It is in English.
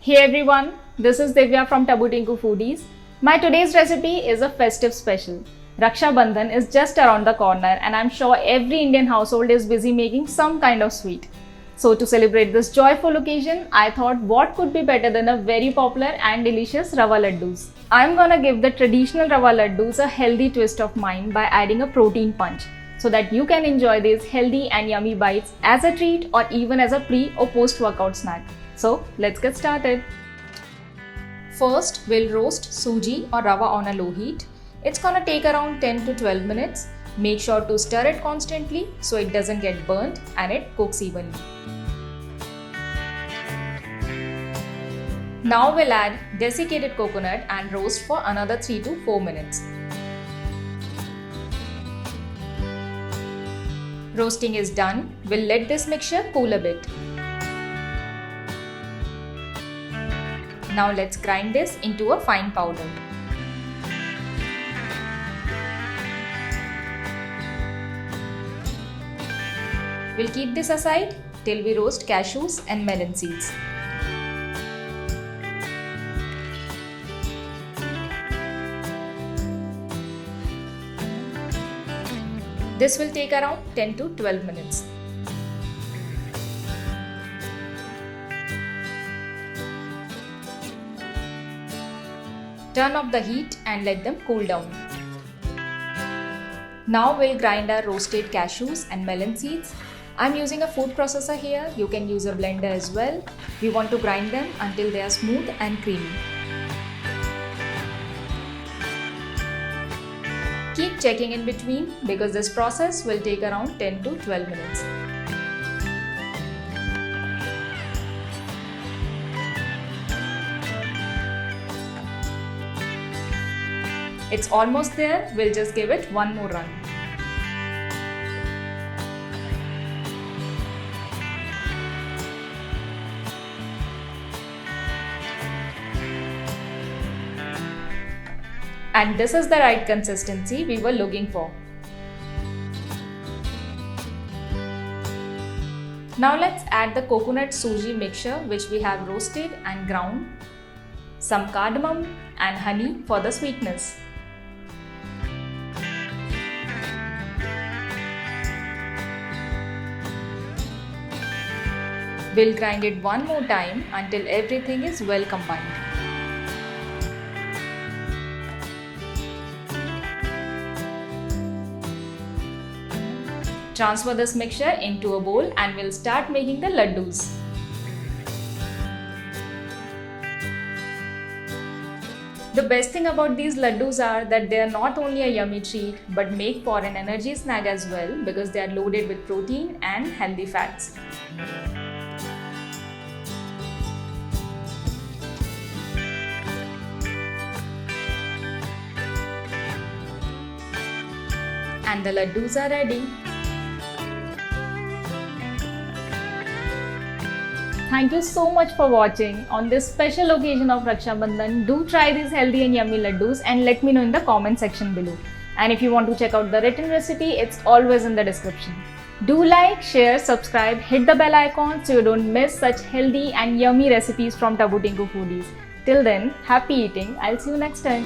Hey everyone, this is Divya from Taboo Foodies. My today's recipe is a festive special. Rakshabandhan is just around the corner and I'm sure every Indian household is busy making some kind of sweet. So to celebrate this joyful occasion, I thought what could be better than a very popular and delicious Rava Ladoos. I'm gonna give the traditional Rava Ladoos a healthy twist of mine by adding a protein punch so that you can enjoy these healthy and yummy bites as a treat or even as a pre or post workout snack. So let's get started. First, we'll roast Sooji or Rava on a low heat. It's gonna take around 10 to 12 minutes. Make sure to stir it constantly so it doesn't get burnt and it cooks evenly. Now we'll add desiccated coconut and roast for another 3 to 4 minutes. Roasting is done. We'll let this mixture cool a bit. Now let's grind this into a fine powder. We'll keep this aside till we roast cashews and melon seeds. This will take around 10 to 12 minutes. Turn off the heat and let them cool down. Now we'll grind our roasted cashews and melon seeds. I'm using a food processor here. You can use a blender as well. We want to grind them until they are smooth and creamy. Keep checking in between because this process will take around 10 to 12 minutes. It's almost there, we'll just give it one more run. And this is the right consistency we were looking for. Now let's add the coconut Sooji mixture which we have roasted and ground, some cardamom and honey for the sweetness. We'll grind it one more time until everything is well combined. Transfer this mixture into a bowl and we'll start making the ladoos. The best thing about these ladoos are that they are not only a yummy treat but make for an energy snack as well because they are loaded with protein and healthy fats. And the ladoos are ready. Thank you so much for watching. On this special occasion of Rakshabandhan, do try these healthy and yummy ladoos and let me know in the comment section below. And if you want to check out the written recipe, it's always in the description. Do like, share, subscribe, hit the bell icon so you don't miss such healthy and yummy recipes from Taboo Foodies. Till then, happy eating. I'll see you next time.